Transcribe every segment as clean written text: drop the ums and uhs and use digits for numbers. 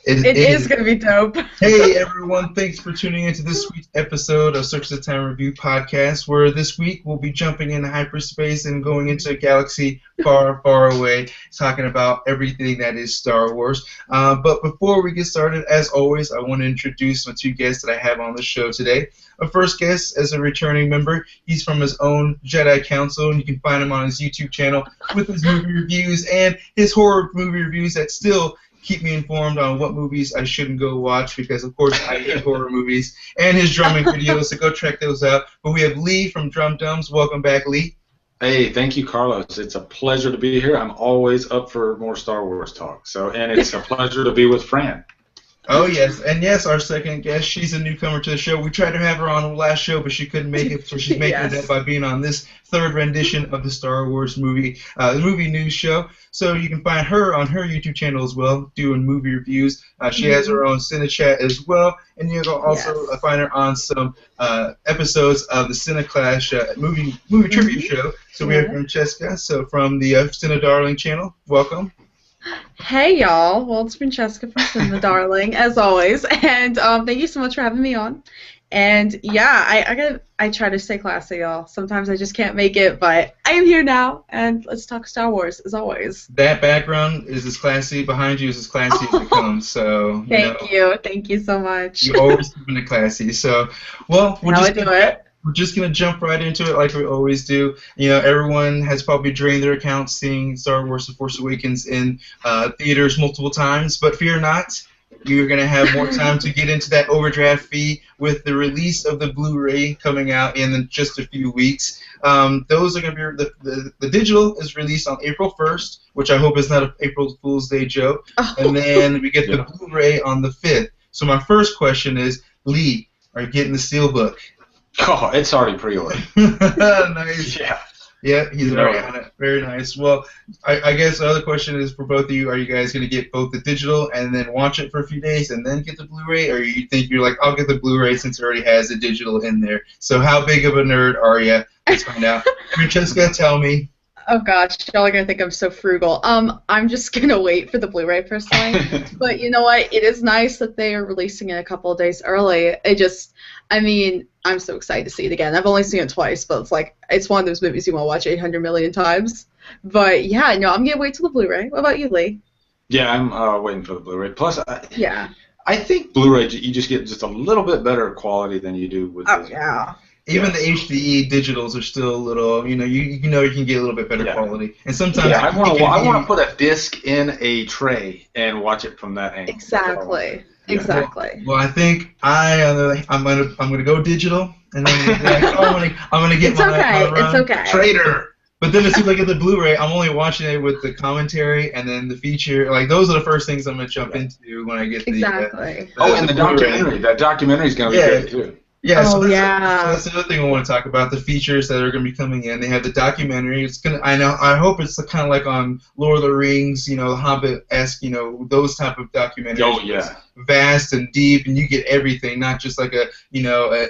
It is is. going to be dope. Hey everyone, thanks for tuning into this week's episode of Search the Time Review podcast, where this week we'll be jumping into hyperspace and going into a galaxy far, far away, talking about everything that is Star Wars. But before we get started, as always, I want to introduce my two guests that I have on the show today. Our first guest is a returning member. He's from his own Jedi Council, and you can find him on his YouTube channel with his movie reviews and his horror movie reviews that still keep me informed on what movies I shouldn't go watch because, of course, I hate horror movies, and his drumming videos, so go check those out. But we have Lee from Drumdums. Welcome back, Lee. Hey, thank you, Carlos. It's a pleasure to be here. I'm always up for more Star Wars talk. And it's a pleasure to be with Fran. Oh, yes. And, yes, our second guest, she's a newcomer to the show. We tried to have her on the last show, but she couldn't make it, so she's making it up by being on this third rendition of the Star Wars movie news show. So you can find her on her YouTube channel as well, doing movie reviews. She has her own CineChat as well, and you can also find her on some episodes of the CineClash movie tribute show. So we have Francesca, so from the CinemaDarling channel. Welcome. Hey y'all, well it's Francesca from CinemaDarling as always, and thank you so much for having me on. And yeah, I try to stay classy, y'all. Sometimes I just can't make it, but I am here now, and let's talk Star Wars as always. That background is as classy, behind you is as classy as it comes. So thank you so much. You always keeping it classy. So, well, we're just gonna jump right into it like we always do. You know, everyone has probably drained their accounts seeing Star Wars: The Force Awakens in theaters multiple times, but fear not. You're going to have more time to get into that overdraft fee with the release of the Blu-ray coming out in just a few weeks. Those are going to be the digital is released on April 1st, which I hope is not an April Fool's Day joke. And then we get the Blu-ray on the 5th. So my first question is, Lee, are you getting the Steelbook? Oh, it's already pre-ordered. Nice. Yeah. Yeah, he's already on it. Very nice. Well, I guess the other question is for both of you, are you guys going to get both the digital and then watch it for a few days and then get the Blu-ray? Or you think you're like, I'll get the Blu-ray since it already has the digital in there? So how big of a nerd are you? Let's find out. Francesca, tell me. Oh gosh, y'all are gonna think I'm so frugal. I'm just gonna wait for the Blu-ray personally. But you know what? It is nice that they are releasing it a couple of days early. I'm so excited to see it again. I've only seen it twice, but it's one of those movies you want to watch 800 million times. But yeah, no, I'm gonna wait till the Blu-ray. What about you, Lee? Yeah, I'm waiting for the Blu-ray. Plus, I think Blu-ray you just get just a little bit better quality than you do with. Even the HDE digitals are still a little, you can get a little bit better quality. And sometimes I want to put a disc in a tray and watch it from that angle. Exactly. Well, I think I'm gonna go digital, and then I'm gonna get my trader. But then as soon as I get the Blu-ray, I'm only watching it with the commentary and then the feature. Like those are the first things I'm gonna jump into when I get the. And the documentary. That documentary is gonna be good too. Yeah, so that's another thing I want to talk about, the features that are going to be coming in. They have the documentary. I hope it's kind of like on Lord of the Rings, Hobbit-esque, those type of documentaries. Oh, yeah. Vast and deep, and you get everything, not just like a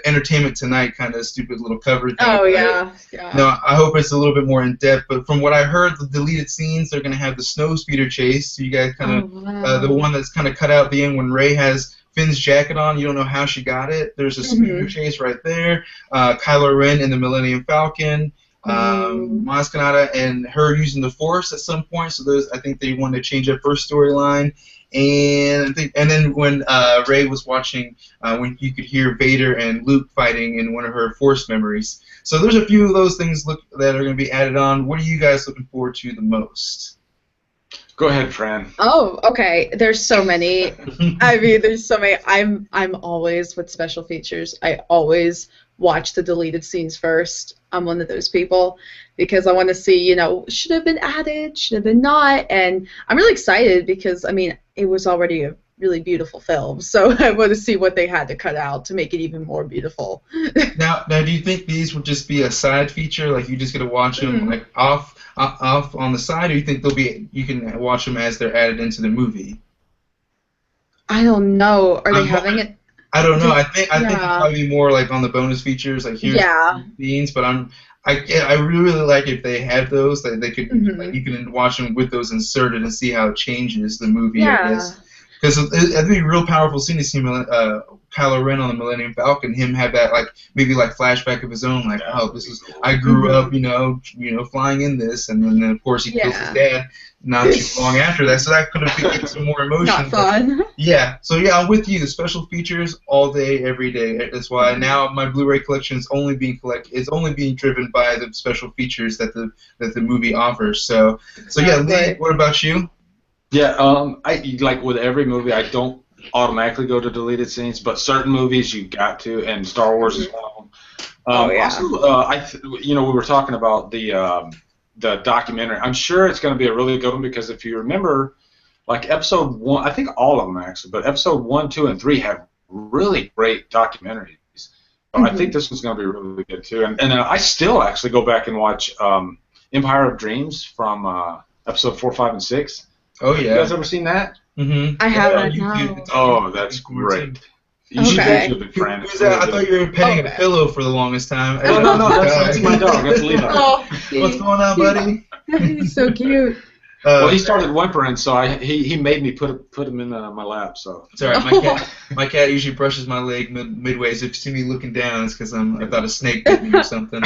Entertainment Tonight kind of stupid little cover thing. Oh, yeah. No, I hope it's a little bit more in-depth, but from what I heard, the deleted scenes, they're going to have the snow speeder chase, so you guys kind of, the one that's kind of cut out at the end when Rey has Finn's jacket on, you don't know how she got it. There's a speeder chase right there. Kylo Ren in the Millennium Falcon. Maz Kanata and her using the Force at some point. So I think they wanted to change up her storyline. And then when Rey was watching, when you could hear Vader and Luke fighting in one of her Force memories. So there's a few of those things that are going to be added on. What are you guys looking forward to the most? Go ahead, Fran. Oh, okay. There's so many. There's so many. I'm always with special features. I always watch the deleted scenes first. I'm one of those people because I want to see, should have been added, should have been not, and I'm really excited because it was already a really beautiful film, so I want to see what they had to cut out to make it even more beautiful. Now, do you think these would just be a side feature, like you just get to watch them like off on the side, or you think you can watch them as they're added into the movie? I don't know. Are they having it? I don't know. I think it'd probably be more like on the bonus features, like here's scenes. But I really like if they have those, that they could like you can watch them with those inserted and see how it changes the movie. I guess. Because it'd be a real powerful scene to see Kylo Ren on the Millennium Falcon, him have that maybe flashback of his own, I grew up, flying in this, and then of course he kills his dad not too long after that, so that could have been some more emotion. Not fun. Yeah, so yeah, I'm with you. The special features all day, every day. That's why now my Blu-ray collection is only being driven by the special features that the movie offers. So yeah, Lee, what about you? Yeah, I like with every movie, I don't automatically go to deleted scenes, but certain movies you got to, and Star Wars is one of them. Also, we were talking about the documentary. I'm sure it's going to be a really good one because if you remember, episode 1, I think all of them actually, but episode 1, 2, and 3 have really great documentaries. So I think this one's going to be really good too. And I still actually go back and watch Empire of Dreams from episode 4, 5, and 6. Oh yeah. You guys ever seen that? Mm-hmm. I haven't. No. Oh, that's great. You should do it, friend. Who's that? I thought you were petting a pillow for the longest time. No, that's my dog. That's Leo. Oh, what's going on, buddy? He's so cute. Well, he started whimpering, so he made me put him in my lap. So it's all right. My cat usually brushes my leg midway. So if you see me looking down, it's because I thought a snake bit me or something.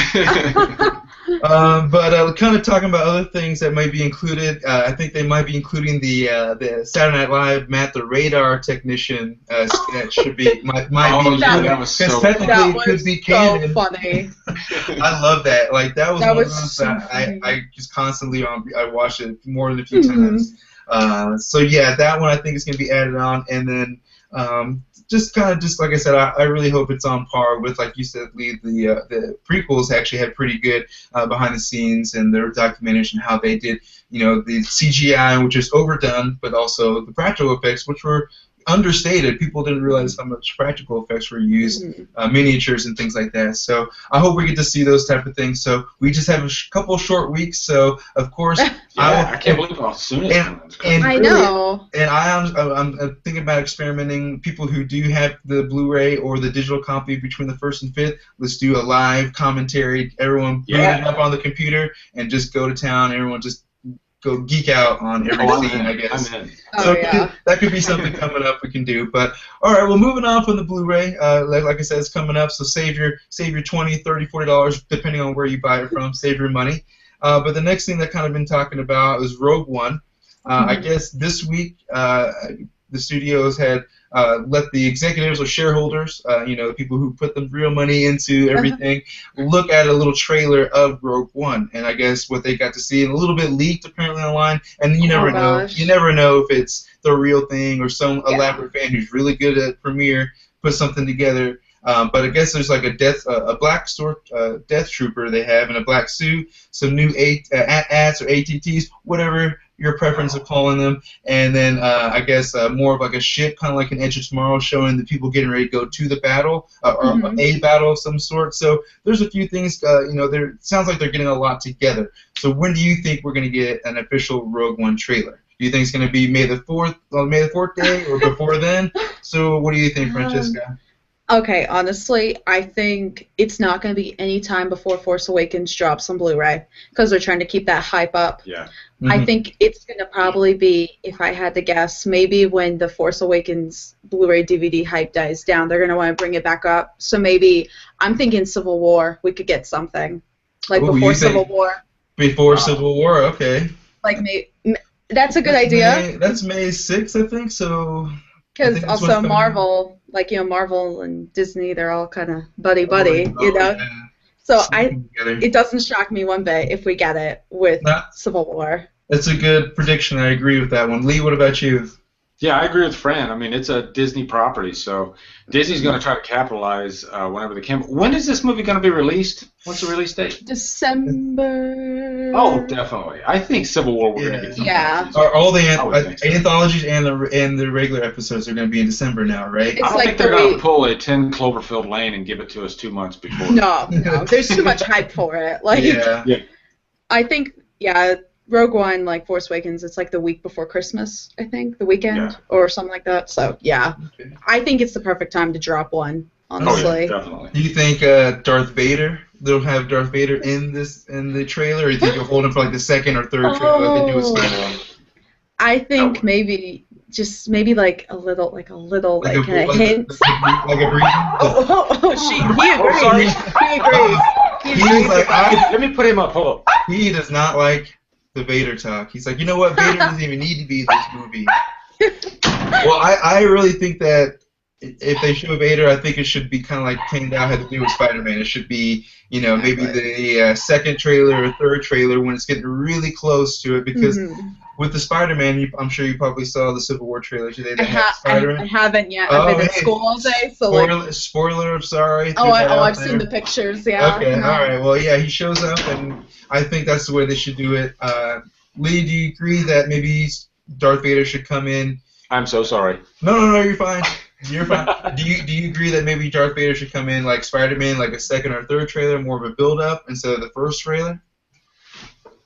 But kind of talking about other things that might be included. I think they might be including the Saturday Night Live Matt the Radar Technician sketch. Should be might be included. That was so technically it could be canon. So funny. I love that. That was one of those so that I just constantly I watched it more than a few times. So yeah, that one I think is going to be added on, and then just like I said, I really hope it's on par with, like you said, Lee, the prequels actually had pretty good behind the scenes and their documentation, how they did, the CGI, which is overdone, but also the practical effects, which were understated. People didn't realize how much practical effects were used, miniatures and things like that. So I hope we get to see those type of things. So we just have a couple short weeks. So of course, I can't believe how soon it's coming. I know. And I'm thinking about experimenting. People who do have the Blu-ray or the digital copy between the 1st and 5th, let's do a live commentary. Everyone boot it up on the computer and just go to town. Everyone just go geek out on every scene, I guess. So that could be something coming up we can do. But all right, well, moving on from the Blu-ray, like I said, it's coming up. So save your $20, $30, $40 depending on where you buy it from. Save your money. But the next thing that kind of been talking about is Rogue One. I guess this week the studios had let the executives or shareholders, the people who put the real money into everything, look at a little trailer of Rogue One. And I guess what they got to see, a little bit leaked apparently online, and you never know. You never know if it's the real thing or some elaborate fan who's really good at Premiere put something together. But I guess there's a black death trooper they have in a black suit, some new ATs or ATTs, whatever your preference of calling them, and then I guess more of like a ship, kind of like an Edge of Tomorrow, showing the people getting ready to go to the battle or a battle of some sort. So there's a few things. It sounds like they're getting a lot together. So when do you think we're going to get an official Rogue One trailer? Do you think it's going to be May the 4th day, or before then? So what do you think, Francesca? Okay, honestly, I think it's not going to be any time before Force Awakens drops on Blu-ray because they're trying to keep that hype up. Yeah. I think it's going to probably be, if I had to guess, maybe when the Force Awakens Blu-ray DVD hype dies down, they're going to want to bring it back up. So maybe, I'm thinking Civil War, we could get something. Before Civil War. Before Civil War, okay. That's a good idea. That's May 6th, I think, so... Because also Marvel, Marvel and Disney, they're all kind of buddy-buddy, Yeah. So it doesn't shock me one bit if we get it with Civil War. That's a good prediction. I agree with that one. Lee, what about you? Yeah, I agree with Fran. I mean, it's a Disney property, so Disney's going to try to capitalize whenever they can. When is this movie going to be released? What's the release date? December. Oh, definitely. I think Civil War we're going to get something. Yeah. All the anthologies and the regular episodes are going to be in December now, right? I don't think they're going to pull a 10 Cloverfield Lane and give it to us 2 months before. No. There's too much hype for it. I think, Rogue One, like Force Awakens, it's like the week before Christmas, I think, the weekend or something like that. So, I think it's the perfect time to drop one, honestly. Oh, yeah, definitely. Do you think Darth Vader, they'll have Darth Vader in the trailer, or do you think you'll hold him for like the second or third trailer like they do with Star Wars? I think maybe just maybe like a little kind of hint. Like a breathing. He agrees. He's like, let me put him up. Hold up. He does not like the Vader talk. He's like, you know what? Vader doesn't even need to be in this movie. Well, I really think that if they show Vader, I think it should be kind of like King Dow had to do with Spider-Man. It should be, maybe the second trailer or third trailer when it's getting really close to it, because with the Spider-Man, I'm sure you probably saw the Civil War trailer today. I haven't yet. I've been at school all day, so spoiler. Sorry. I've seen the pictures. Yeah. Okay. All right. Well, yeah, he shows up, and I think that's the way they should do it. Lee, do you agree that maybe Darth Vader should come in? I'm so sorry. No, you're fine. You're fine. Do you agree that maybe Darth Vader should come in like Spider-Man, like a second or third trailer, more of a build-up instead of the first trailer?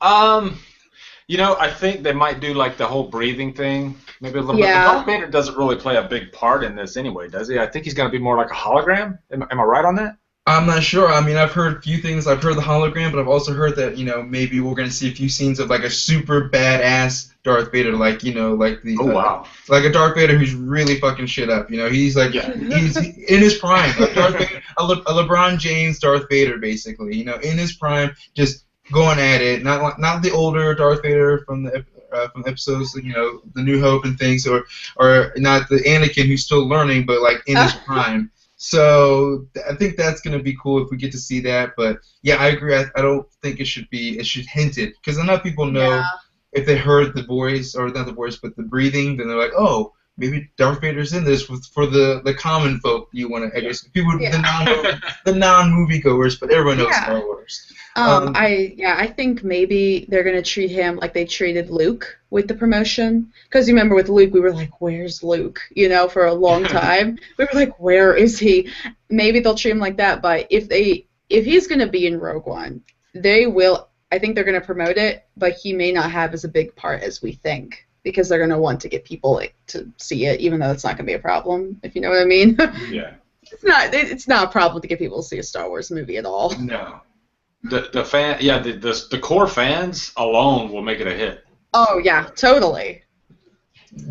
I think they might do like the whole breathing thing, maybe a little bit. But Darth Vader doesn't really play a big part in this anyway, does he? I think he's going to be more like a hologram. Am I right on that? I'm not sure. I mean, I've heard a few things. I've heard the hologram, but I've also heard that, maybe we're going to see a few scenes of like a super badass Darth Vader, like, like the like a Darth Vader who's really fucking shit up. He's like he's in his prime, like Darth Vader, a LeBron James Darth Vader, basically. In his prime, just going at it. Not the older Darth Vader from the episodes, the New Hope and things, or not the Anakin who's still learning, but like in his prime. So I think that's going to be cool if we get to see that. But yeah, I agree. I don't think it should hint it, because enough people know if they heard the voice, or not the voice, but the breathing, then they're like, oh, maybe Darth Vader's in this for the common folk. You want to, I guess, people, the non-moviegoers, but everyone knows Star Wars. I think maybe they're going to treat him like they treated Luke with the promotion. Because you remember with Luke, we were like, where's Luke? For a long time. We were like, where is he? Maybe they'll treat him like that, but if he's going to be in Rogue One, I think they're going to promote it, but he may not have as a big part as we think, because they're going to want to get people to see it, even though it's not going to be a problem, if you know what I mean. Yeah. It's not a problem to get people to see a Star Wars movie at all. No. The core fans alone will make it a hit. Oh yeah, totally.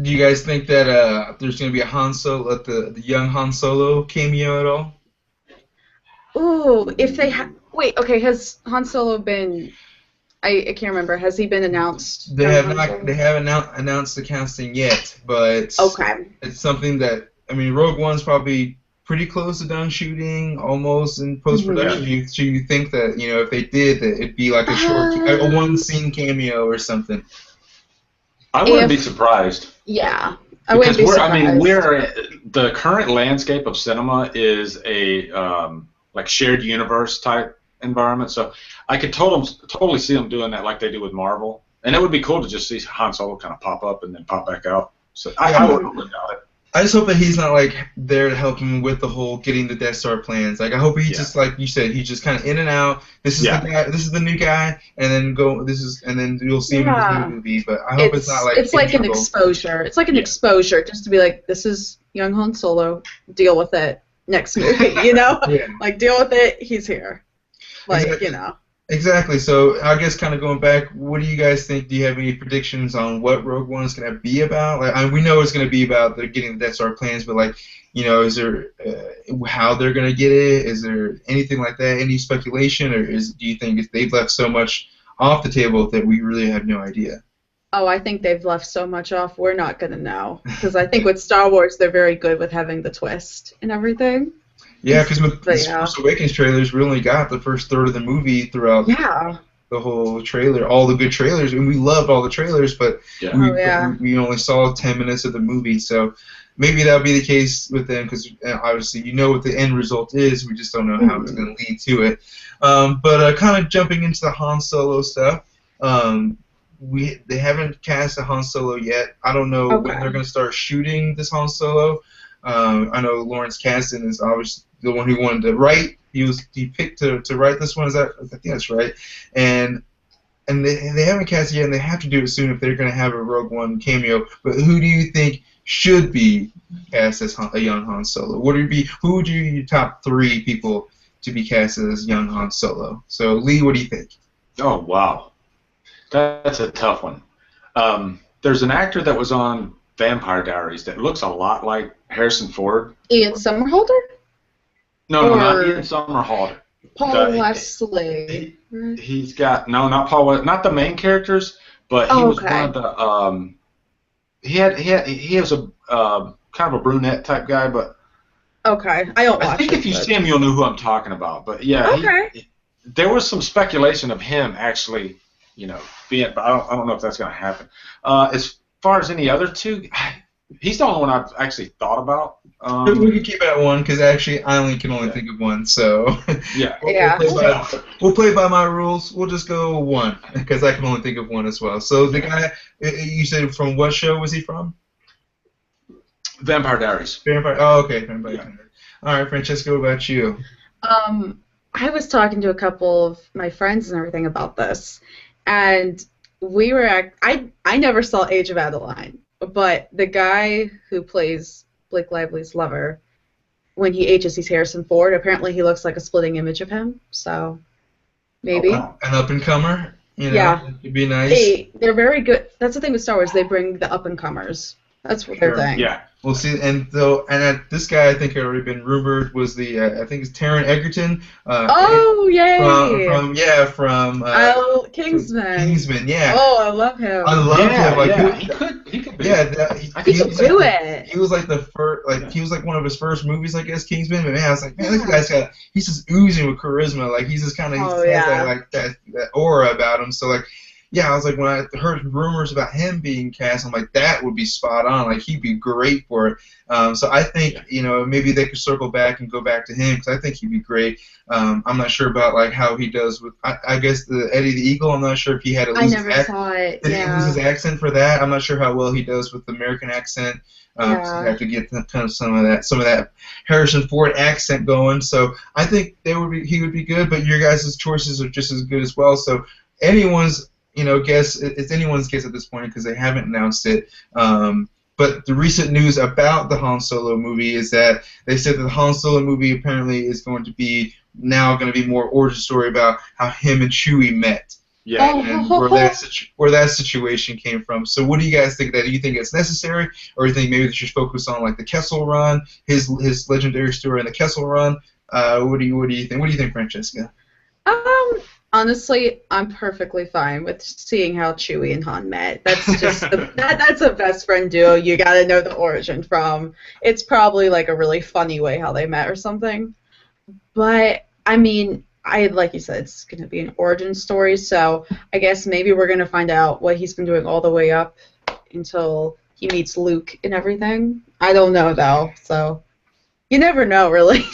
Do you guys think that there's going to be a Han Solo, the young Han Solo cameo at all? Ooh, if they wait, okay, has Han Solo been? I can't remember. Has he been announced? They have not. They haven't announced the casting yet, but it's something that, Rogue One's probably pretty close to done shooting, almost in post-production. You think that, if they did, that it'd be like a short, a one-scene cameo or something. I wouldn't be surprised. Yeah, I wouldn't be surprised. The current landscape of cinema is a like shared universe type environment, so I could totally see them doing that like they do with Marvel, and it would be cool to just see Han Solo kind of pop up and then pop back out. So I wouldn't doubt it. I just hope that he's not like there to help him with the whole getting the Death Star plans. Like I hope he just, like you said, he's just kind of in and out. This is the guy. This is the new guy, and then and then you'll see him in the new movie. But I hope it's not like it's like an exposure. It's like an exposure, just to be like, this is young Han Solo. Deal with it. Next movie, like deal with it. He's here, like Exactly. So I guess kind of going back, what do you guys think? Do you have any predictions on what Rogue One is going to be about? Like, we know it's going to be about getting the Death Star plans, but like, is there how they're going to get it? Is there anything like that? Any speculation, or do you think they've left so much off the table that we really have no idea? Oh, I think they've left so much off. We're not going to know, because I think with Star Wars, they're very good with having the twist and everything. Yeah, because with the Force Awakens trailers, we only got the first third of the movie throughout the whole trailer, all the good trailers, and we loved all the trailers, but we only saw 10 minutes of the movie, so maybe that'll be the case with them, because obviously what the end result is, we just don't know how it's going to lead to it. But kind of jumping into the Han Solo stuff, they haven't cast a Han Solo yet. I don't know when they're going to start shooting this Han Solo. I know Lawrence Kasdan is obviously the one who wanted to write. He picked to write this one. I think that's right. And they haven't cast it yet, and they have to do it soon if they're going to have a Rogue One cameo. But who do you think should be cast as a young Han Solo? Who would be your top 3 people to be cast as young Han Solo? So Lee, what do you think? Oh wow, that's a tough one. There's an actor that was on Vampire Diaries that looks a lot like Harrison Ford. Ian Somerhalder? No, not Ian Somerhalder. Paul Wesley. He's got not Paul, not the main characters, but he was one of the. He was a kind of a brunette type guy, but. Okay, I don't watch I think if you see him, you'll know who I'm talking about. But yeah, there was some speculation of him actually, being. But I don't know if that's going to happen. As far as any other two, he's the only one I've actually thought about. We can keep it at one because actually I can only think of one. So we'll play by my rules. We'll just go one because I can only think of one as well. So the guy you said from what show was he from? Vampire Diaries. Oh, okay. Vampire Diaries. All right, Francesca, what about you? I was talking to a couple of my friends and everything about this, and we were I never saw Age of Adeline, but the guy who plays Blake Lively's lover, when he ages, he's Harrison Ford. Apparently, he looks like a splitting image of him. So maybe an up and comer. It'd be nice. They're very good. That's the thing with Star Wars. They bring the up and comers. That's what their thing. Yeah. We'll see, this guy I think had already been rumored was the I think it's Taron Egerton. Yay! From Kingsman. Kingsman, yeah. Oh, I love him. I love him. Like he could be. Yeah, he could do it. He was like the first, he was like one of his first movies, I guess, Kingsman. But man, I was like, man, this guy's he's just oozing with charisma. Like he's just kind of has that aura about him. So like. Yeah, I was like, when I heard rumors about him being cast, I'm like, that would be spot on. Like, he'd be great for it. So I think, maybe they could circle back and go back to him because I think he'd be great. I'm not sure about, like, how he does with, I guess, the Eddie the Eagle. I'm not sure if he had to lose his accent. I never saw it, Did he lose his accent for that? I'm not sure how well he does with the American accent. So you have to get kind of some of that Harrison Ford accent going. So I think he would be good, but your guys' choices are just as good as well. So anyone's guess. It's anyone's guess at this point because they haven't announced it. But the recent news about the Han Solo movie is that they said that the Han Solo movie apparently is going to be more origin story about how him and Chewie met. Yeah, and where that situation came from. So what do you guys think of that? Do you think it's necessary, or do you think maybe they should focus on like the Kessel Run, his legendary story in the Kessel Run? What do you think? What do you think, Francesca? Honestly, I'm perfectly fine with seeing how Chewie and Han met. That's just that's a best friend duo you gotta know the origin from. It's probably like a really funny way how they met or something. But I mean, like you said, it's gonna be an origin story, so I guess maybe we're gonna find out what he's been doing all the way up until he meets Luke and everything. I don't know though, so you never know really.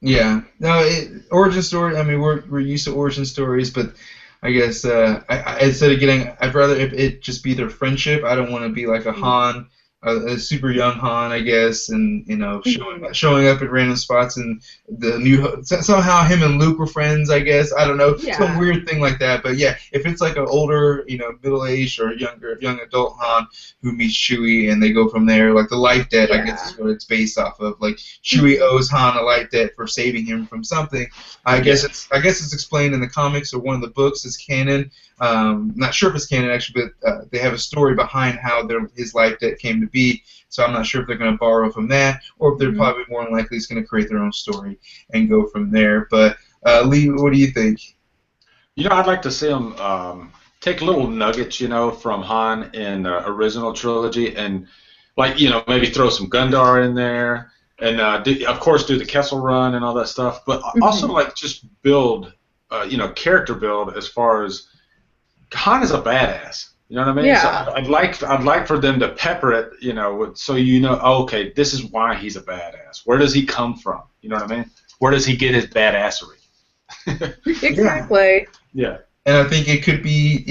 Yeah, no, origin story. I mean, we're used to origin stories, but I guess instead of I'd rather it just be their friendship. I don't want to be like a Han, a super young Han, I guess, and showing up at random spots and somehow him and Luke were friends. I guess I don't know, some weird thing like that. But yeah, if it's like an older, middle-aged or young adult Han who meets Chewie and they go from there, like the life debt, I guess is what it's based off of. Like Chewie owes Han a life debt for saving him from something. I guess it's explained in the comics or one of the books is canon. Not sure if it's canon actually, but they have a story behind how his life debt came to be. So I'm not sure if they're going to borrow from that or if they're probably more than likely just going to create their own story and go from there. But Lee, what do you think? I'd like to see them take little nuggets, from Han in the original trilogy and, like, maybe throw some Gundar in there and, of course, do the Kessel Run and all that stuff. But also, like, just build, character build as far as Han is a badass. You know what I mean? Yeah. So I'd like for them to pepper it, okay, this is why he's a badass. Where does he come from? You know what I mean? Where does he get his badassery? Exactly. Yeah. And I think it could be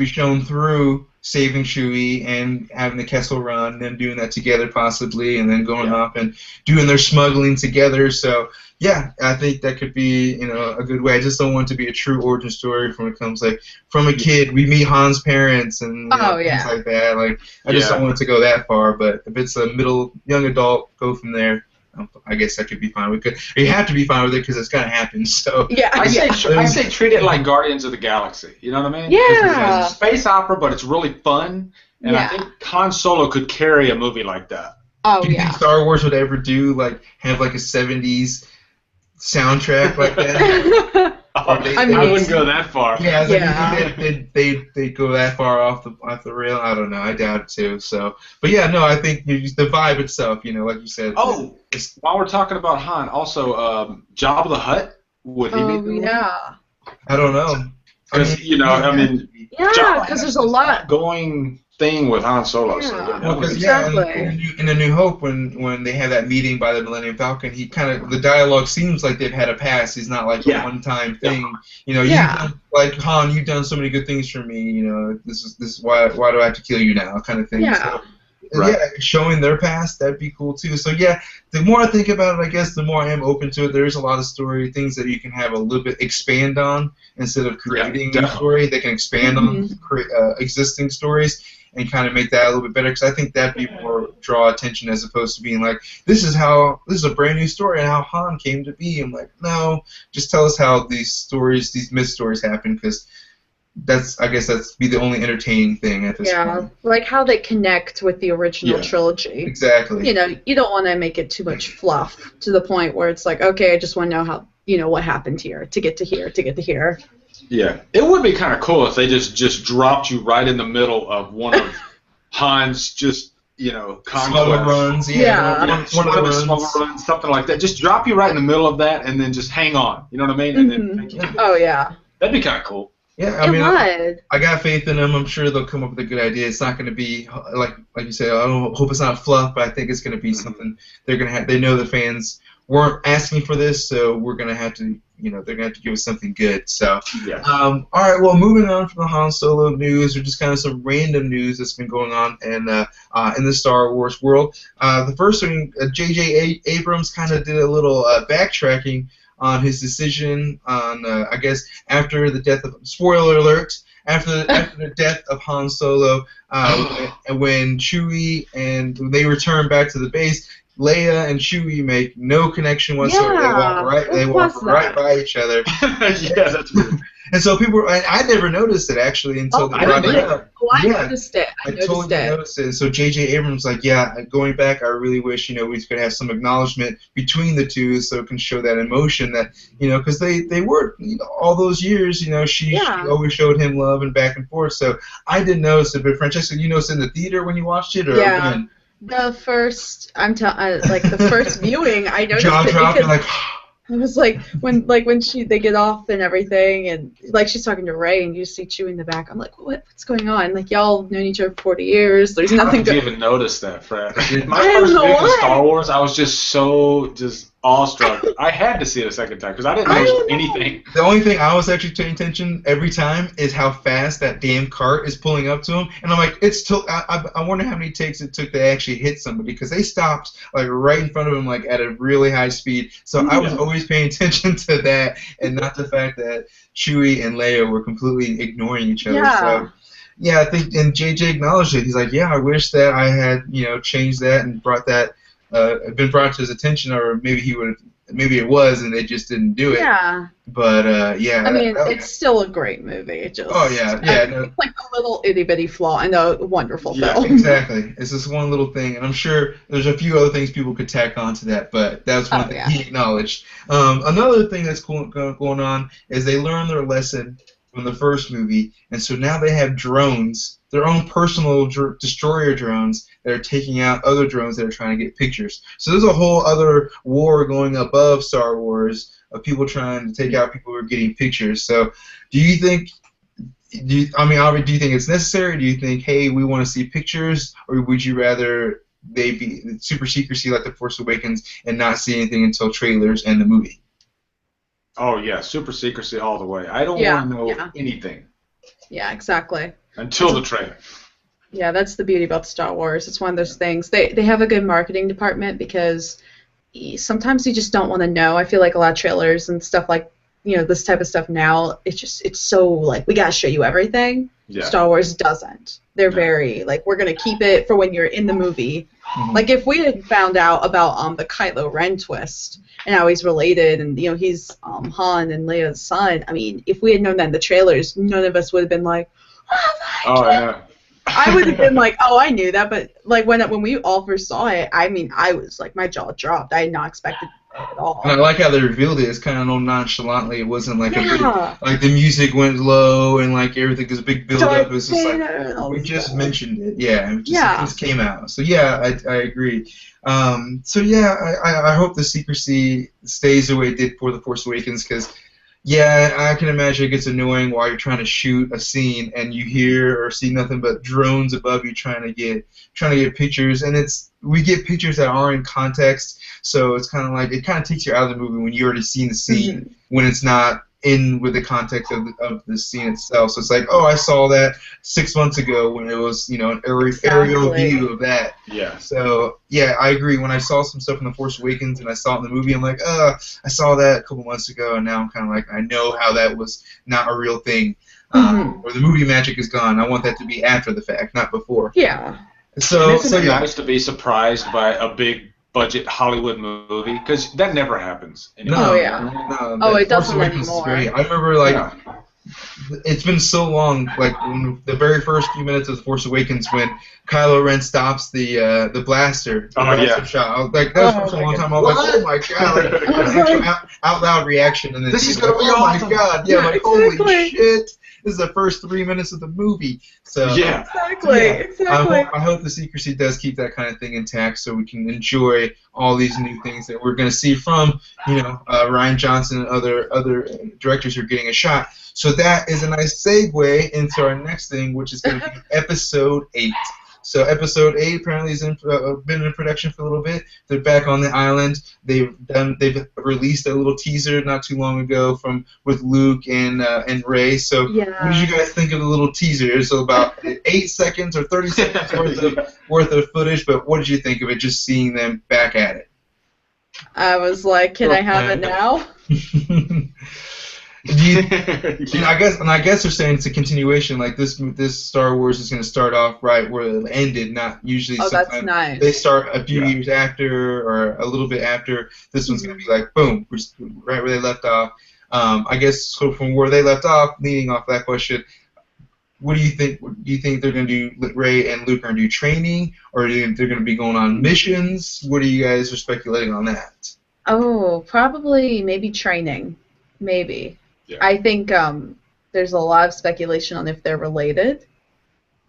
shown through saving Chewie and having the Kessel Run, and them doing that together possibly, and then going off and doing their smuggling together. So yeah, I think that could be a good way. I just don't want it to be a true origin story from a kid we meet Han's parents and things like that. Like I just don't want it to go that far. But if it's a young adult, go from there. I guess that could be fine. You have to be fine with it because it's gonna happen. So yeah, I say treat it like Guardians of the Galaxy. You know what I mean? Yeah. It's a space opera, but it's really fun. And I think Han Solo could carry a movie like that. Oh, do you think Star Wars would ever do have like a 70s soundtrack like that? I wouldn't go that far. Yeah, they go that far off the rail. I don't know. I doubt it too. So, but yeah, no, I think the vibe itself, like you said. Oh, while we're talking about Han, also Jabba the Hutt, would he be? Oh yeah. I don't know. Because yeah, because there's a lot going thing with Han Solo. Yeah. So, Exactly. In A New Hope, when they have that meeting by the Millennium Falcon, he the dialogue seems like they've had a past. He's not like a one-time thing. You've done, like Han, you've done so many good things for me. This is why do I have to kill you now, kind of thing. Yeah. So, yeah, showing their past, that'd be cool too. So yeah, the more I think about it, I guess the more I am open to it. There's a lot of things that you can have a little bit expand on instead of creating a new story. They can expand on existing stories and kind of make that a little bit better, because I think that'd be more draw attention as opposed to being like, this is a brand new story and how Han came to be. I'm like, no, just tell us how these myth stories happen, because I guess that's be the only entertaining thing at this point. Yeah, like how they connect with the original trilogy. Exactly. You don't want to make it too much fluff to the point where it's like, okay, I just want to know how, what happened here to get to here, to get to here. Yeah, it would be kind of cool if they just dropped you right in the middle of one of Han's smuggle runs. One of the smuggle runs, something like that. Just drop you right in the middle of that, and then just hang on. You know what I mean? And then that'd be kind of cool. Yeah, I mean, I got faith in them. I'm sure they'll come up with a good idea. It's not going to be like you said. I don't hope it's not fluff, but I think it's going to be something they're going to have. They know the fans weren't asking for this, so we're going to have to. They're going to have to give us something good. So, all right. Well, moving on from the Han Solo news, or just kind of some random news that's been going on in the Star Wars world. The first thing, J.J. Abrams kind of did a little backtracking on his decision on, I guess, after the death of, spoiler alert, after the death of Han Solo, when Chewie and they return back to the base, Leia and Chewie make no connection whatsoever. Yeah, they walk right by each other. Yeah, that's weird. And so I never noticed it actually until they brought it up. I noticed it. I totally noticed it. So J.J. Abrams going back, I really wish we could have some acknowledgement between the two, so it can show that emotion that because they were all those years she always showed him love and back and forth. So I didn't notice it, but Francesca, you noticed it in the theater when you watched it, or when? The first, the first viewing, I noticed jaw dropped, you're like. I was like when they get off and everything, and she's talking to Rey, and you just see Chewie in the back. I'm like, what's going on? Like, y'all known each other for 40 years. There's nothing. I didn't even notice that, Fred. My first viewing of Star Wars, I was just awestruck. I had to see it a second time because I didn't notice anything. The only thing I was actually paying attention every time is how fast that damn cart is pulling up to him, and I'm like, I wonder how many takes it took to actually hit somebody, because they stopped right in front of him at a really high speed. So I was always paying attention to that, and not the fact that Chewie and Leia were completely ignoring each other. Yeah. So. Yeah, I think, and JJ acknowledged it. He's like, yeah, I wish that I had, changed that and brought that. Been brought to his attention, or maybe it was, and they just didn't do it. Yeah. But I mean, it's still a great movie. It's like a little itty bitty flaw in a wonderful film. Exactly. It's just one little thing, and I'm sure there's a few other things people could tack on to that, but that's one thing he acknowledged. Another thing that's going on is they learned their lesson from the first movie, and so now they have drones, their own personal destroyer drones that are taking out other drones that are trying to get pictures. So there's a whole other war going above Star Wars of people trying to take out people who are getting pictures. So do you think it's necessary? Do you think, hey, we want to see pictures, or would you rather they be super secrecy like The Force Awakens and not see anything until trailers and the movie? Oh, yeah, super secrecy all the way. I don't want to know anything. Yeah, exactly. Until the trailer. Yeah, that's the beauty about Star Wars. It's one of those things. They have a good marketing department, because sometimes you just don't want to know. I feel like a lot of trailers and stuff this type of stuff now, it's so we got to show you everything. Yeah. Star Wars doesn't. They're very we're going to keep it for when you're in the movie. Mm-hmm. If we had found out about the Kylo Ren twist and how he's related, and he's Han and Leia's son, I mean, if we had known that in the trailers, none of us would have been like, oh my God. Yeah. I would have been like, oh, I knew that, but like when we all first saw it, I mean, I was like, my jaw dropped. I had not expected it at all. And I like how they revealed it. It's kind of nonchalantly. It wasn't like a big, Yeah. like the music went low and like everything was a big build up. It was just like we just stuff. mentioned it. Yeah, it Yeah. just came out. So yeah, I agree. So yeah, I hope the secrecy stays the way it did for The Force Awakens, because yeah, I can imagine it gets annoying while you're trying to shoot a scene and you hear or see nothing but drones above you trying to get pictures, and we get pictures that are in context, so it's kind of like it kind of takes you out of the movie when you already seen the scene when it's not in with the context of the scene itself. So it's like, oh, I saw that 6 months ago when it was, you know, an aerial view of that. Yeah. So yeah, I agree. When I saw some stuff in The Force Awakens and I saw it in the movie, I'm like, I saw that a couple months ago, and now I'm kind of like, I know how that was not a real thing, or the movie magic is gone. I want that to be after the fact, not before. Yeah. So isn't it nice to be surprised by a big budget Hollywood movie? Because that never happens anymore. No, Oh, yeah. No, It Force doesn't Awakens anymore. is great. I remember like it's been so long, like when the very first few minutes of The Force Awakens when Kylo Ren stops the blaster, shot. I was like, that was for a long time. I was like, oh my god, like out loud reaction, and then this is gonna be awesome. Oh my god, yeah, like exactly. holy shit. This is the first 3 minutes of the movie. So yeah, Exactly. I hope the secrecy does keep that kind of thing intact, so we can enjoy all these new things that we're going to see from, you know, Rian Johnson and other directors who are getting a shot. So that is a nice segue into our next thing, which is going to be Episode 8. So Episode 8 apparently has been in production for a little bit. They're back on the island. They've released a little teaser not too long ago with Luke and Rey. So what did you guys think of the little teaser? It's about 8 seconds or 30 seconds worth of footage, but what did you think of it? Just seeing them back at it. I was like, can I have it now? I guess they're saying it's a continuation. Like this Star Wars is going to start off right where it ended, not usually. Oh, that's nice. They start a few years after or a little bit after. This one's going to be like boom, right where they left off. I guess so from where they left off, leading off that question. What do you think? Do you think they're going to do? Rey and Luke are going to do training, or do you think they're going to be going on missions? What are you guys are speculating on that? Oh, probably maybe training, maybe. Yeah. I think there's a lot of speculation on if they're related,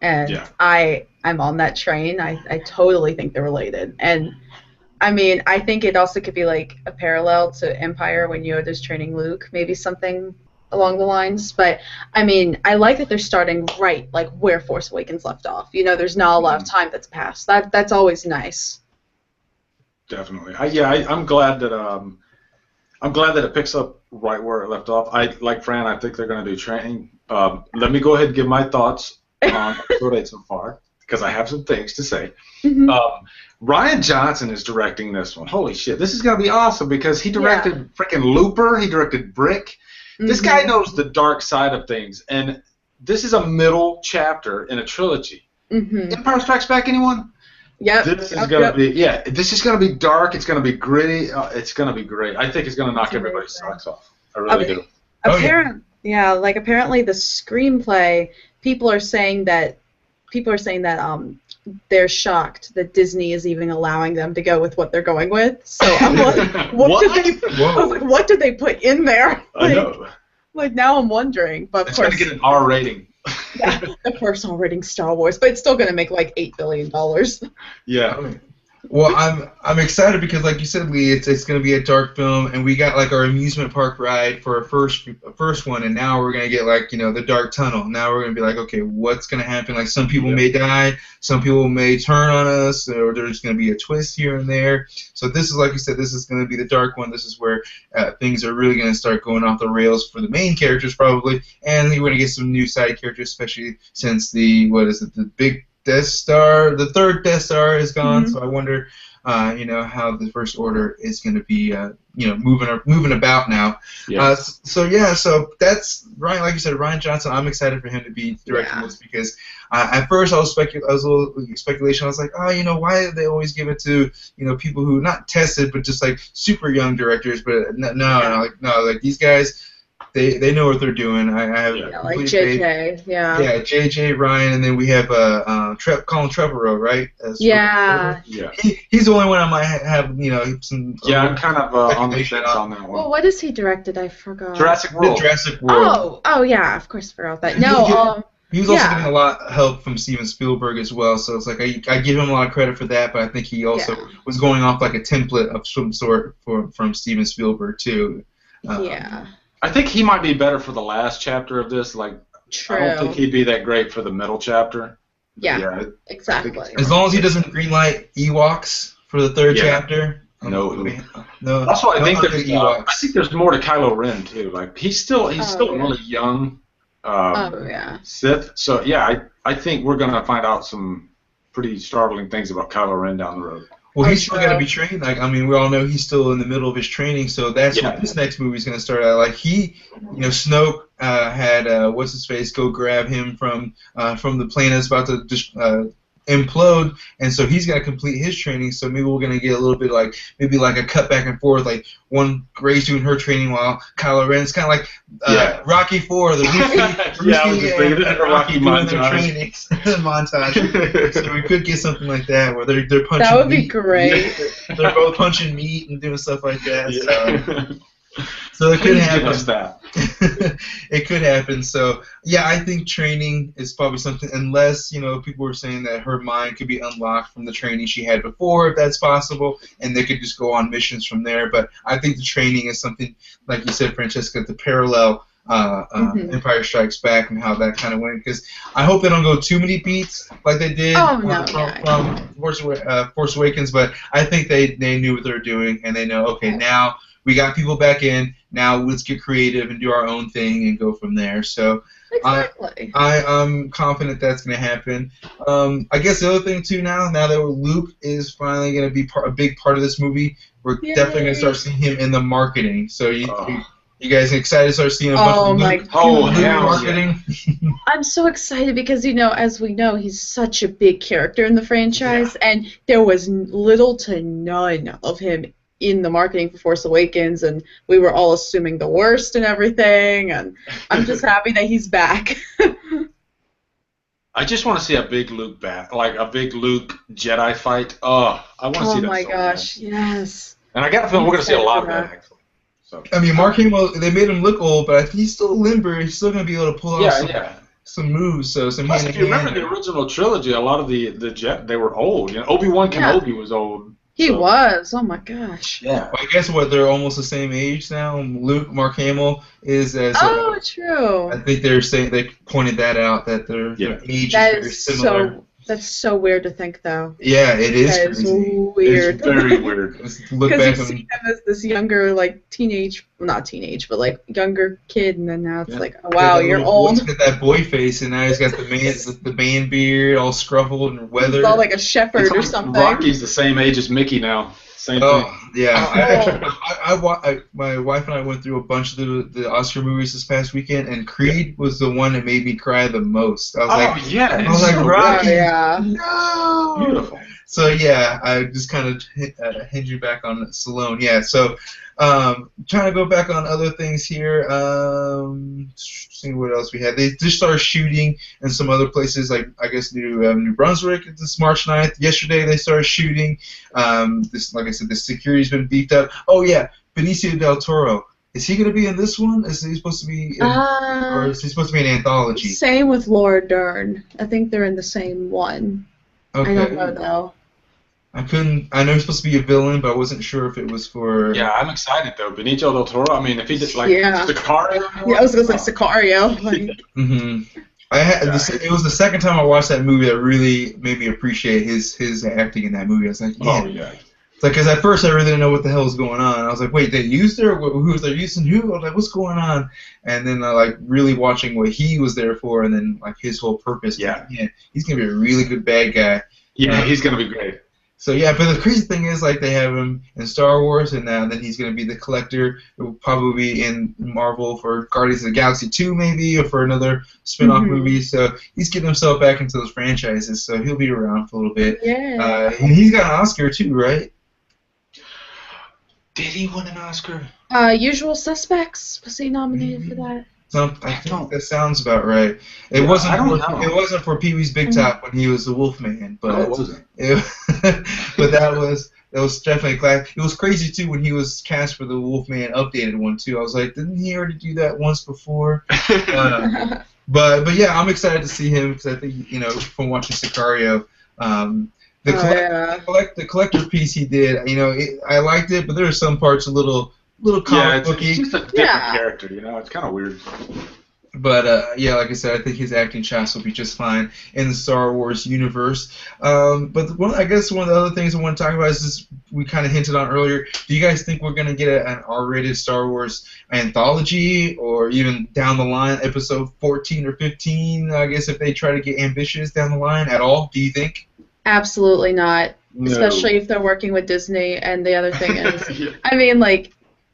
and I'm on that train. I totally think they're related, and I mean I think it also could be like a parallel to Empire when Yoda's training Luke, maybe something along the lines. But I mean I like that they're starting right like where Force Awakens left off. You know, there's not a lot of time that's passed. That's always nice. Definitely. I'm glad that it picks up right where it left off. Like Fran, I think they're going to do training. Let me go ahead and give my thoughts on Episode 8 so far, because I have some things to say. Rian Johnson is directing this one. Holy shit, this is going to be awesome, because he directed freaking Looper, he directed Brick. This guy knows the dark side of things, and this is a middle chapter in a trilogy. Empire Strikes Back, anyone? Yep. This is gonna be This is gonna be dark. It's gonna be gritty. It's gonna be great. I think it's gonna knock everybody's socks off. I really do. Apparently the screenplay. People are saying that they're shocked that Disney is even allowing them to go with what they're going with. So I'm like, what did they put in there? I know. Like now I'm wondering. But of course, it's gonna get an R rating. Yeah, of course, I'm rating Star Wars, but it's still going to make like $8 billion. Yeah. Well, I'm excited because, like you said, Lee, it's going to be a dark film, and we got like our amusement park ride for our first one, and now we're going to get like, you know, the dark tunnel. Now we're going to be like, okay, what's going to happen? Like some people may die, some people may turn on us, or there's going to be a twist here and there. So this is, like you said, this is going to be the dark one. This is where things are really going to start going off the rails for the main characters probably, and we're going to get some new side characters, especially since the big Death Star, the third Death Star is gone, so I wonder, you know, how the First Order is going to be, you know, moving about now. Yeah. So that's Ryan. Like you said, Rian Johnson. I'm excited for him to be directing this because at first I was a little speculation. I was like, oh, you know, why do they always give it to, you know, people who not tested but just like super young directors? But no, like these guys. they know what they're doing. I have like complete JJ, faith. yeah. Yeah, JJ, Ryan, and then we have Colin Trevorrow, right? Yeah. He's the only one I might have, some. Yeah, I'm kind of on the fence on that one. Well, what has he directed? I forgot. Jurassic World. Jurassic World. Oh, yeah. Of course, I forgot that. No, he was also getting a lot of help from Steven Spielberg as well, so it's like I give him a lot of credit for that, but I think he also was going off like a template of some sort from Steven Spielberg too. Yeah. I think he might be better for the last chapter of this. Like, True. I don't think he'd be that great for the middle chapter. Yeah, exactly. As long as he doesn't greenlight Ewoks for the third chapter. No. That's what I think. I think there's more to Kylo Ren too. Like he's still really young. Sith. So yeah, I think we're gonna find out some pretty startling things about Kylo Ren down the road. Well, he's still got to be trained. Like, I mean, we all know he's still in the middle of his training, so that's what this next movie is going to start out. Like, Snoke had what's his face go grab him from the plane that's about to implode, and so he's got to complete his training. So maybe we're going to get a little bit maybe a cut back and forth, like one Grey's doing her training while Kylo Ren's kind of like Rocky IV, the Rocky doing their training montage. So we could get something like that where they're punching. That would be meat. great. They're both punching meat and doing stuff like that. So it could happen. Give us that. It could happen. So yeah, I think training is probably something. Unless people were saying that her mind could be unlocked from the training she had before, if that's possible, and they could just go on missions from there. But I think the training is something, like you said, Francesca, to parallel Empire Strikes Back and how that kind of went. Because I hope they don't go too many beats like they did from Force Awakens. But I think they knew what they were doing, and they know, okay, now we got people back in. Now let's get creative and do our own thing and go from there. So exactly. I'm confident that's going to happen. I guess the other thing too now that Luke is finally going to be a big part of this movie, we're definitely going to start seeing him in the marketing. So you guys excited to start seeing a bunch of Luke marketing? I'm so excited because, as we know, he's such a big character in the franchise, and there was little to none of him in the marketing for Force Awakens, and we were all assuming the worst and everything, and I'm just happy that he's back. I just want to see a big Luke like a big Luke Jedi fight. Oh, I want to see that. Oh my gosh, yes. And I got a feeling we're going to see a lot of that, actually. So. I mean, Mark Hamill, they made him look old, but he's still limber. He's still going to be able to pull off some moves. So Plus, if you remember the original trilogy, a lot of the Jet, they were old. Obi-Wan Kenobi was old. He was. Oh my gosh. Yeah. Well, I guess they're almost the same age now. Luke, Mark Hamill is as. True. I think they pointed that out that their age is very similar. That's so weird to think, though. Yeah, it is. That is weird. It's very weird. Because you see him as this younger, not teenage, but younger kid, and then now it's oh, wow, you're old. He's got that boy face, and now he's got the man beard, all scruffled and weathered. He's all like a shepherd or something. Rocky's the same age as Mickey now. Same thing. Yeah. My wife and I went through a bunch of the Oscar movies this past weekend, and Creed was the one that made me cry the most. I was like, Rocky, no! Beautiful. So yeah, I just kind of hinge you back on Stallone. Yeah, so trying to go back on other things here. Seeing what else we had. They just started shooting in some other places, like I guess New Brunswick. This March 9th. Yesterday they started shooting. Like I said, the security's been beefed up. Oh yeah, Benicio del Toro. Is he going to be in this one? Is he supposed to be, or is he supposed to be an anthology? Same with Laura Dern. I think they're in the same one. Okay. I don't know though. I know he's supposed to be a villain, but I wasn't sure if it was for. Yeah, I'm excited though. Benicio del Toro. I mean, if he did Sicario. Yeah, I was gonna say Sicario. It was the second time I watched that movie that really made me appreciate his acting in that movie. I was like, yeah. It's like, because at first I really didn't know what the hell was going on. I was like, wait, they used her? Who was they using who? I was like, what's going on? And then really watching what he was there for, and then his whole purpose. Yeah, he's gonna be a really good bad guy. Yeah, he's gonna be great. So yeah, but the crazy thing is, they have him in Star Wars, and then he's going to be the Collector. It will probably be in Marvel for Guardians of the Galaxy 2, maybe, or for another spin-off movie. So he's getting himself back into those franchises, so he'll be around for a little bit. Yeah. And he's got an Oscar too, right? Did he win an Oscar? Usual Suspects. Was he nominated for that? I think that sounds about right. It wasn't for Pee-wee's Big Top when he was the Wolfman, but it wasn't. But that was definitely class. It was crazy too when he was cast for the Wolfman updated one too. I was like, didn't he already do that once before? But yeah, I'm excited to see him because I think from watching Sicario, the collector piece he did, I liked it, but there were some parts a little comic booky. It's just a different character, It's kind of weird. But like I said, I think his acting chops will be just fine in the Star Wars universe. But I guess one of the other things I want to talk about is this we kind of hinted on earlier. Do you guys think we're going to get an R-rated Star Wars anthology, or even down the line, episode 14 or 15? I guess if they try to get ambitious down the line at all, do you think? Absolutely not. No. Especially if they're working with Disney. And the other thing is,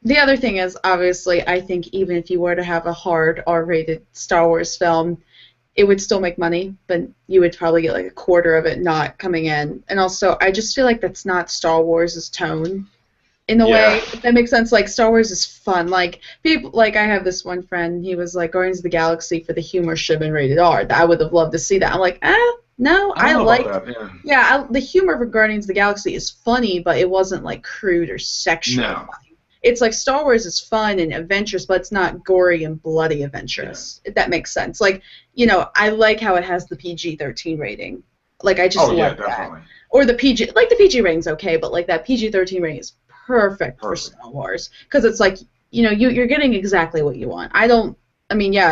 the other thing is, obviously, I think even if you were to have a hard R-rated Star Wars film, it would still make money, but you would probably get like a quarter of it not coming in. And also, I just feel like that's not Star Wars' tone in a way, if that makes sense. Like, Star Wars is fun. Like, people, like, I have this one friend, he was like, Guardians of the Galaxy for the humor should have been rated R. I would have loved to see that. I'm like, no, I like that, the humor for Guardians of the Galaxy is funny, but it wasn't like crude or sexual. No. It's like Star Wars is fun and adventurous, but it's not gory and bloody adventurous. If that makes sense. Like, I like how it has the PG-13 rating. Like, I just like that. Or the PG, like the PG rating's okay, but like that PG-13 rating is perfect for Star Wars because it's like, you're getting exactly what you want.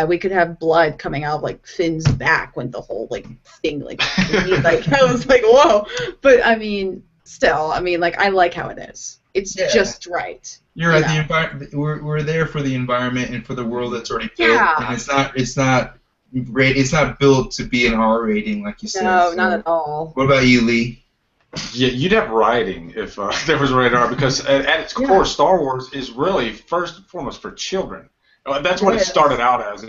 We could have blood coming out of like Finn's back when the whole like thing like I was like, whoa. But still, I like how it is. It's just right. You're right. The environment. We're there for the environment and for the world that's already built. And it's not built to be an R rating like you said. No, not at all. What about you, Lee? Yeah, you'd have writing if there was rated R because at its core, Star Wars is really first and foremost for children. That's what it started out as.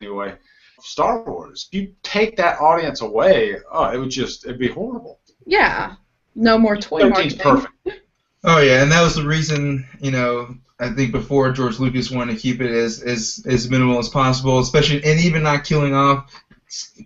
Anyway, Star Wars. If you take that audience away, it'd be horrible. Yeah. No more toy marketing. Perfect. Oh yeah, and that was the reason, I think before George Lucas wanted to keep it as minimal as possible, especially and even not killing off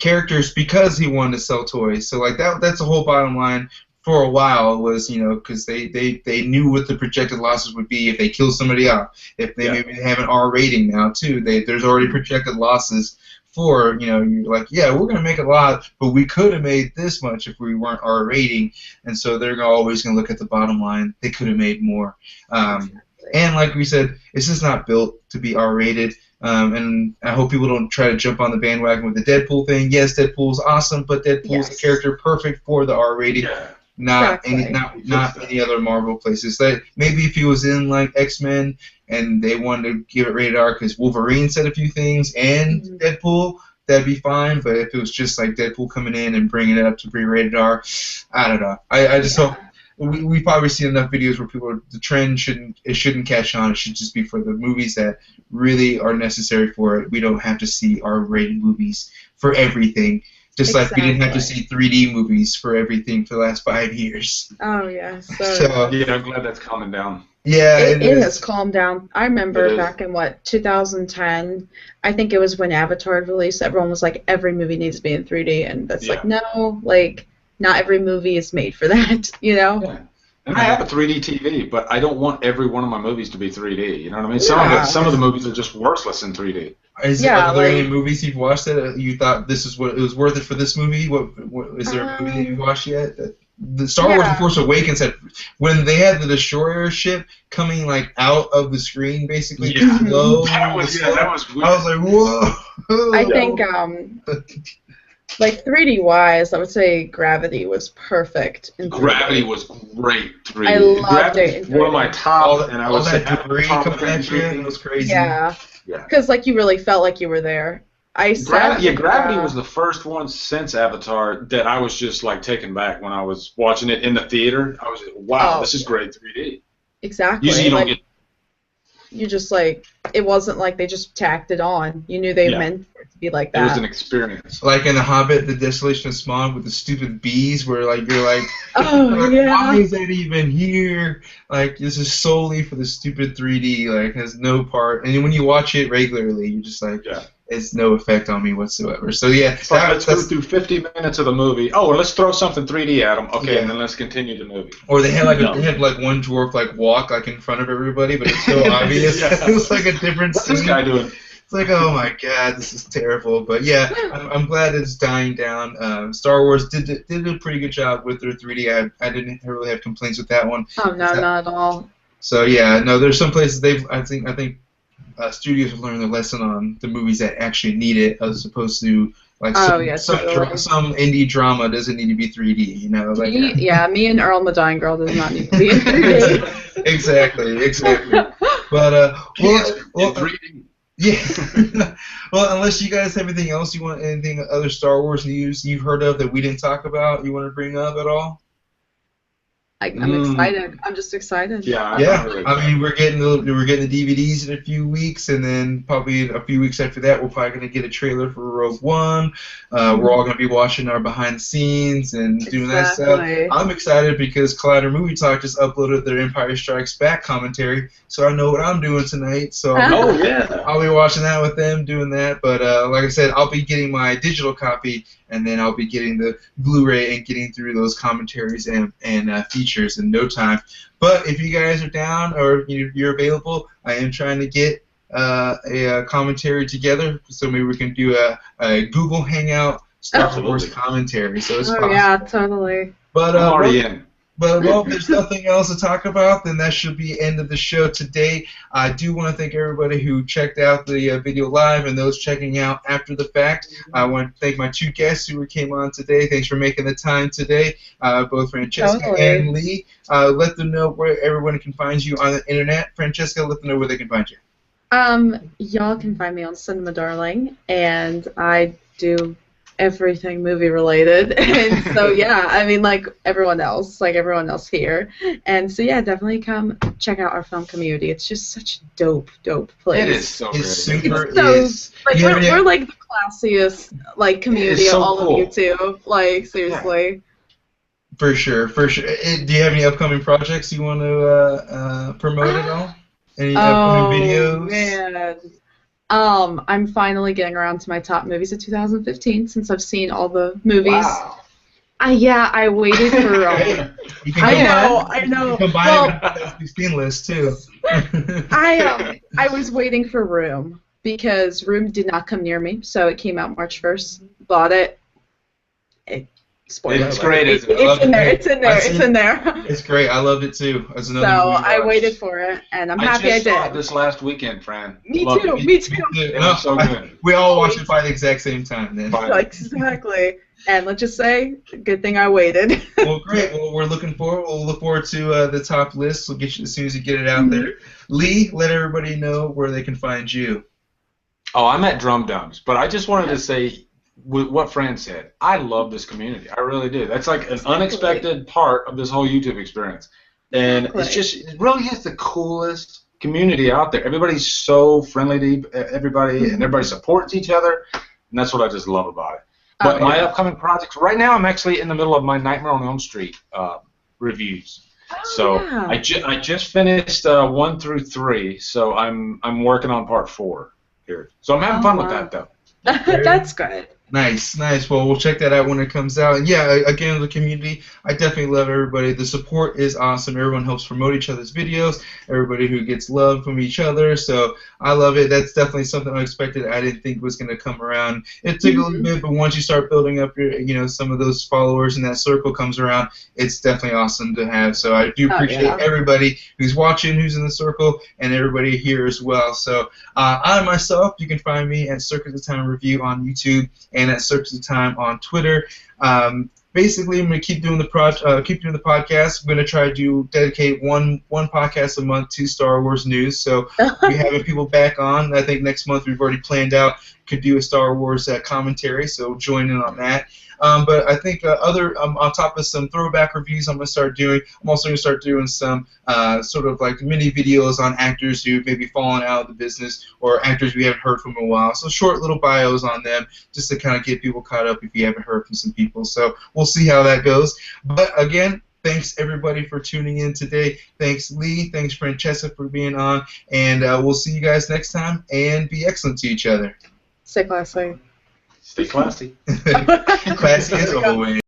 characters because he wanted to sell toys. So like that's the whole bottom line for a while was, because they knew what the projected losses would be if they kill somebody off. If they maybe have an R rating now too, there's already projected losses for, you're like, we're going to make a lot, but we could have made this much if we weren't R rating, and so they're always going to look at the bottom line. They could have made more. And like we said, it's just not built to be R rated. And I hope people don't try to jump on the bandwagon with the Deadpool thing. Yes, Deadpool's awesome, but Deadpool's a character perfect for the R rating. Yeah. Not any other Marvel places. That maybe if he was in like X-Men and they wanted to give it rated R because Wolverine said a few things and Deadpool, that'd be fine. But if it was just like Deadpool coming in and bringing it up to be rated R, I don't know. I just hope we probably see enough videos where the trend shouldn't catch on. It should just be for the movies that really are necessary for it. We don't have to see R-rated movies for everything. Just like we didn't have to see 3D movies for everything for the last 5 years. Oh, yeah. I'm glad that's calming down. Yeah, it has calmed down. I remember back in, 2010, I think it was when Avatar released, everyone was like, every movie needs to be in 3D, and that's like, no, like, not every movie is made for that, Yeah. And I have a 3D TV, but I don't want every one of my movies to be 3D. You know what I mean? Some of the movies are just worthless in 3D. Are there any movies you've watched that you thought this is what it was worth it for this movie? What is there a movie that you've watched yet? The Star Wars: The Force Awakens had when they had the destroyer ship coming like out of the screen basically. Slow. That was weird. I was like, whoa. I think like 3D wise, I would say Gravity was perfect. Gravity was great. 3D. I loved it. One of my top, and I was that debris coming at you. It was crazy. Yeah. Because like you really felt like you were there. Gravity was the first one since Avatar that I was just like taken back when I was watching it in the theater. I was like, wow, this is great 3D. Exactly. Usually you don't get. You just like, it wasn't like they just tacked it on. You knew they meant for it to be like that. It was an experience. Like in The Hobbit, The Desolation of Smaug with the stupid bees, where like you're like, yeah. why is that even here? Like this is solely for the stupid 3D. Like has no part. And when you watch it regularly, you're just like, it's no effect on me whatsoever. So yeah, let's go through 50 minutes of the movie. Oh, well, let's throw something 3D at them. Okay, and then let's continue the movie. Or they had like one dwarf like walk like in front of everybody, but it's so obvious. It was like a different What's scene. this guy doing? It's like, oh my god, this is terrible. But yeah, I'm glad it's dying down. Star Wars did a pretty good job with their 3D. I didn't really have complaints with that one. Oh no, not at all. So yeah, no, there's some places I think studios have learned their lesson on the movies that actually need it, as opposed to like some indie drama doesn't need to be 3D. You know, like me and Earl and the Dying Girl does not need to be in 3D. exactly. But well, 3D. Yeah. Well, unless you guys have anything else you want, anything other Star Wars news you've heard of that we didn't talk about, you want to bring up at all? I'm excited. I'm just excited. Yeah. I mean, we're getting the DVDs in a few weeks, and then probably a few weeks after that, we're probably going to get a trailer for Rogue One. We're all going to be watching our behind the scenes and doing that stuff. I'm excited because Collider Movie Talk just uploaded their Empire Strikes Back commentary, so I know what I'm doing tonight. So I'll be watching that with them, doing that. But like I said, I'll be getting my digital copy, and then I'll be getting the Blu-ray and getting through those commentaries and features in no time. But if you guys are down or you're available, I am trying to get a commentary together, so maybe we can do a Google Hangout Star Wars commentary. So it's possible. Yeah, totally. But I'm already in. But if there's nothing else to talk about, then that should be end of the show today. I do want to thank everybody who checked out the video live and those checking out after the fact. I want to thank my two guests who came on today. Thanks for making the time today, both Francesca and Lee. Let them know where everyone can find you on the internet. Francesca, let them know where they can find you. Y'all can find me on CinemaDarling, and I do everything movie related, and so yeah, I mean like everyone else here, and so yeah, definitely come check out our film community. It's just such a dope place. It is so it's super like we're like the classiest like community of all of YouTube, like seriously. For sure. Do you have any upcoming projects you want to promote at all? Any upcoming videos? Man. I'm finally getting around to my top movies of 2015 since I've seen all the movies. Wow. I waited for. I know. You can combine it with the 2016 list too. I was waiting for Room because Room did not come near me, so it came out March 1st. Bought it. Spoiler. It's great. It's in there. It's great. I loved it too. So I waited for it, and I'm happy I did. I just saw it this last weekend, Fran. Me too. It was so good. We all watched it by the exact same time then. Exactly. And let's just say, good thing I waited. Well, great. Well, we'll look forward to the top list. We'll get you as soon as you get it out there. Lee, let everybody know where they can find you. Oh, I'm at Drumdums, but I just wanted to say, with what Fran said, I love this community. I really do. That's like an unexpected part of this whole YouTube experience. And it really is the coolest community out there. Everybody's so friendly to everybody, and everybody supports each other, and that's what I just love about it. But my upcoming projects, right now I'm actually in the middle of my Nightmare on Elm Street reviews. I just finished 1 through 3, so I'm working on part 4 here. So I'm having fun with that, though. That's good. Nice. Well, we'll check that out when it comes out. And yeah, again, the community, I definitely love everybody. The support is awesome. Everyone helps promote each other's videos. Everybody who gets love from each other. So I love it. That's definitely something unexpected. I didn't think was going to come around. It took a little bit, but once you start building up your, some of those followers and that circle comes around, it's definitely awesome to have. So I do appreciate everybody who's watching, who's in the circle, and everybody here as well. So I myself, you can find me at Circus of Time Review on YouTube and at Circus of Time on Twitter. Basically, I'm going to keep doing the podcast. I'm going to try to dedicate one podcast a month to Star Wars news. So we're having people back on. I think next month we've already planned out could do a Star Wars commentary. So join in on that. But I think on top of some throwback reviews I'm also going to start doing some sort of like mini videos on actors who maybe fallen out of the business or actors we haven't heard from in a while. So short little bios on them just to kind of get people caught up if you haven't heard from some people. So we'll see how that goes. But again, thanks everybody for tuning in today. Thanks Lee, thanks Francesca for being on, and we'll see you guys next time, and be excellent to each other. Stay classy. Stay classy. Classy as always.